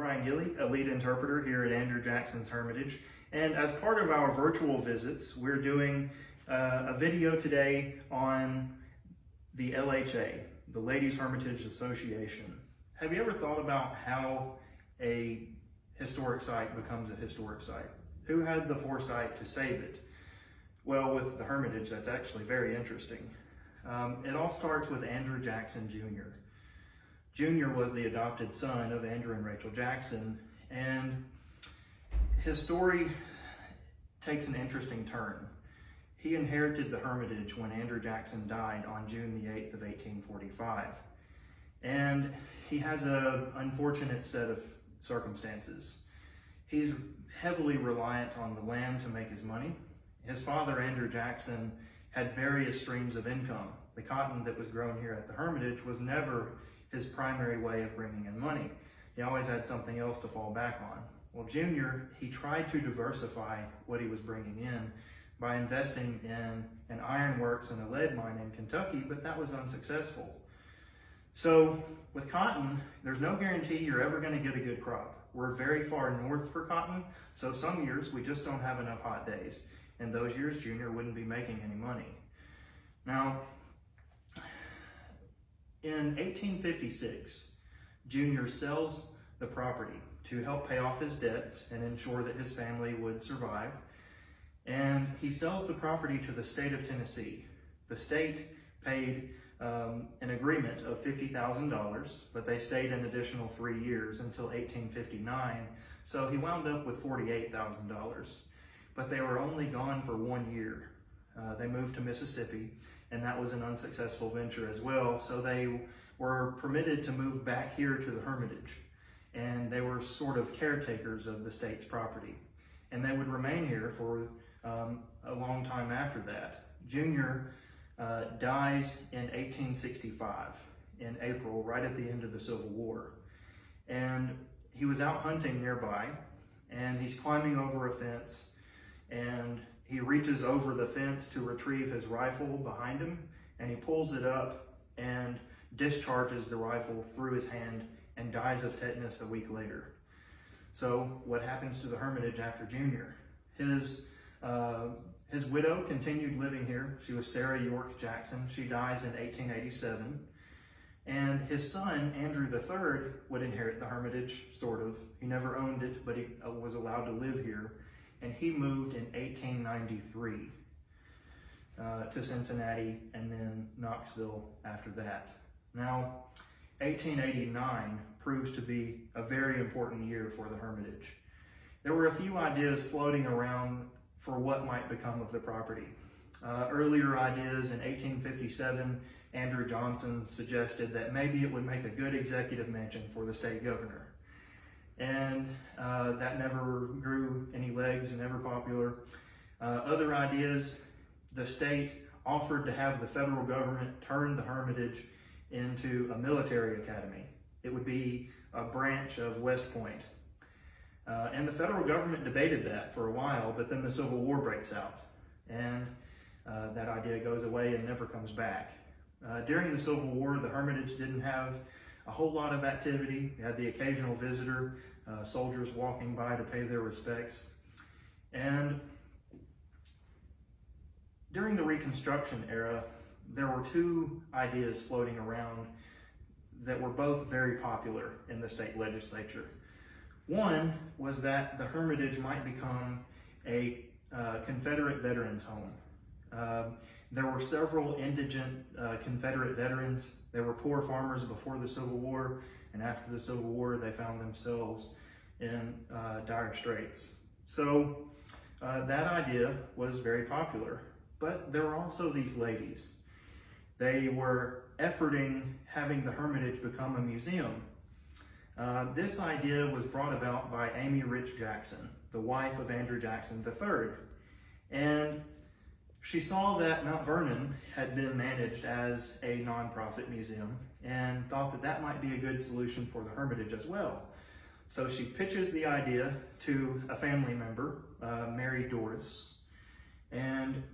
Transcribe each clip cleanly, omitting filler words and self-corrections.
Brian Gilly, a lead interpreter here at Andrew Jackson's Hermitage. And as part of our virtual visits, we're doing a video today on the LHA, the Ladies Hermitage Association. Have you ever thought about how a historic site becomes a historic site? Who had the foresight to save it? Well, with the Hermitage, that's actually very interesting. It all starts with Andrew Jackson Jr. Jr. was the adopted son of Andrew and Rachel Jackson, and his story takes an interesting turn. He inherited the Hermitage when Andrew Jackson died on June the 8th of 1845. And he has an unfortunate set of circumstances. He's heavily reliant on the land to make his money. His father, Andrew Jackson, had various streams of income. The cotton that was grown here at the Hermitage was never his primary way of bringing in money. He always had something else to fall back on. Well, Junior, he tried to diversify what he was bringing in by investing in an ironworks and a lead mine in Kentucky, but that was unsuccessful. So with cotton, there's no guarantee you're ever going to get a good crop. We're very far north for cotton, so some years we just don't have enough hot days. In those years, Junior wouldn't be making any money. Now, in 1856, Junior sells the property to help pay off his debts and ensure that his family would survive. And he sells the property to the state of Tennessee. The state paid an agreement of $50,000, but they stayed an additional 3 years until 1859. So he wound up with $48,000. But they were only gone for 1 year. They moved to Mississippi, and that was an unsuccessful venture as well. So they were permitted to move back here to the Hermitage, and they were sort of caretakers of the state's property. And they would remain here for a long time after that. Junior dies in 1865, in April, right at the end of the Civil War. And he was out hunting nearby, and he's climbing over a fence, and he reaches over the fence to retrieve his rifle behind him, and he pulls it up and discharges the rifle through his hand and dies of tetanus a week later. So what happens to the Hermitage after Junior? His widow continued living here. She was Sarah York Jackson. She dies in 1887. And his son, Andrew III, would inherit the Hermitage, sort of. He never owned it, but he was allowed to live here. And he moved in 1893 to Cincinnati and then Knoxville after that. Now, 1889 proves to be a very important year for the Hermitage. There were a few ideas floating around for what might become of the property. Earlier ideas in 1857, Andrew Johnson suggested that maybe it would make a good executive mansion for the state governor. And that never grew any legs and never popular. Other ideas, the state offered to have the federal government turn the Hermitage into a military academy. It would be a branch of West Point. And the federal government debated that for a while, but then the Civil War breaks out, and that idea goes away and never comes back. During the Civil War, the Hermitage didn't have a whole lot of activity. You had the occasional visitor, soldiers walking by to pay their respects. And during the Reconstruction era, there were two ideas floating around that were both very popular in the state legislature. One was that the Hermitage might become a Confederate veterans home. There were several indigent Confederate veterans. They were poor farmers before the Civil War, and after the Civil War, they found themselves in dire straits. So that idea was very popular. But there were also these ladies. They were efforting having the Hermitage become a museum. This idea was brought about by Amy Rich Jackson, the wife of Andrew Jackson III. And she saw that Mount Vernon had been managed as a nonprofit museum and thought that that might be a good solution for the Hermitage as well. So she pitches the idea to a family member, Mary Doris, and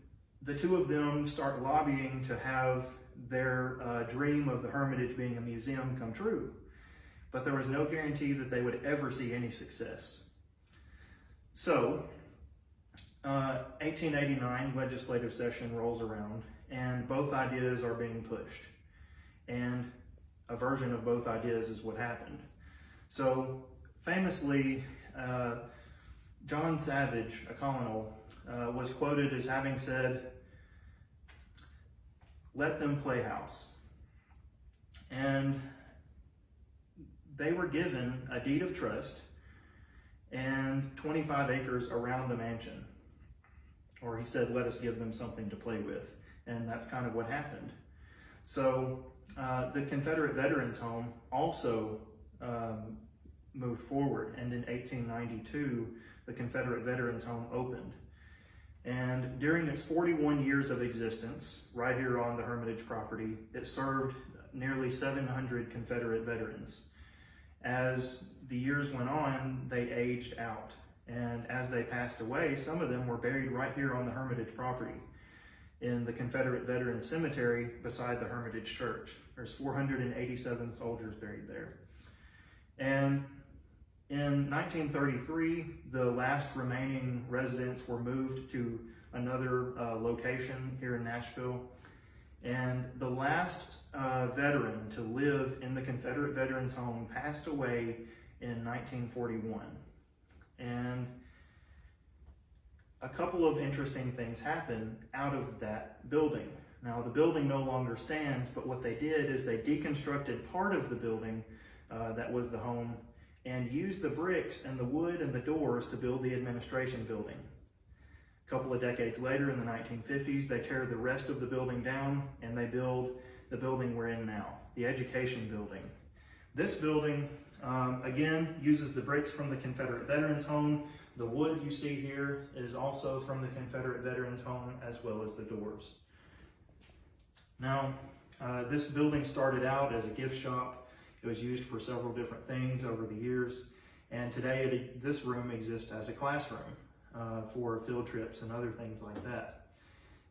the two of them start lobbying to have their dream of the Hermitage being a museum come true. but there was no guarantee that they would ever see any success. So, 1889 legislative session rolls around, and both ideas are being pushed. And a version of both ideas is what happened. So, famously, John Savage, a colonel, was quoted as having said, "Let them play house." And they were given a deed of trust and 25 acres around the mansion. Or he said, "Let us give them something to play with." And that's kind of what happened. So the Confederate Veterans Home also moved forward, and in 1892, the Confederate Veterans Home opened. And during its 41 years of existence, right here on the Hermitage property, it served nearly 700 Confederate veterans. As the years went on, they aged out. And as they passed away, some of them were buried right here on the Hermitage property in the Confederate Veterans Cemetery beside the Hermitage Church. There's 487 soldiers buried there. And in 1933, the last remaining residents were moved to another location here in Nashville. And the last veteran to live in the Confederate Veterans Home passed away in 1941. And a couple of interesting things happened out of that building. Now, the building no longer stands, but what they did is they deconstructed part of the building that was the home and used the bricks and the wood and the doors to build the administration building. A couple of decades later, in the 1950s, they tear the rest of the building down and they build the building we're in now, the education building. This building, again, uses the bricks from the Confederate Veterans Home. The wood you see here is also from the Confederate Veterans Home, as well as the doors. Now, this building started out as a gift shop. It was used for several different things over the years, and today this room exists as a classroom for field trips and other things like that,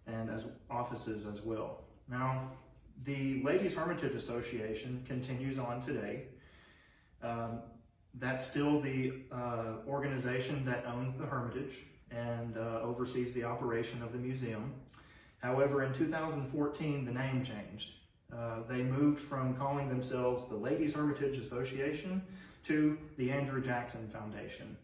and as offices as well. Now, the Ladies Hermitage Association continues on today. That's still the organization that owns the Hermitage and oversees the operation of the museum. However, in 2014, the name changed. They moved from calling themselves the Ladies Hermitage Association to the Andrew Jackson Foundation,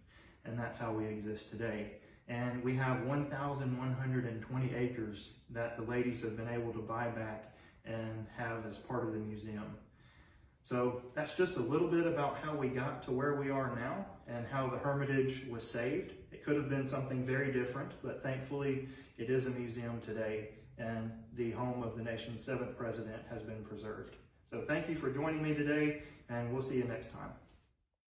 and that's how we exist today. And we have 1,120 acres that the ladies have been able to buy back and have as part of the museum. So that's just a little bit about how we got to where we are now and how the Hermitage was saved. It could have been something very different, but thankfully it is a museum today, and the home of the nation's 7th president has been preserved. So thank you for joining me today, and we'll see you next time.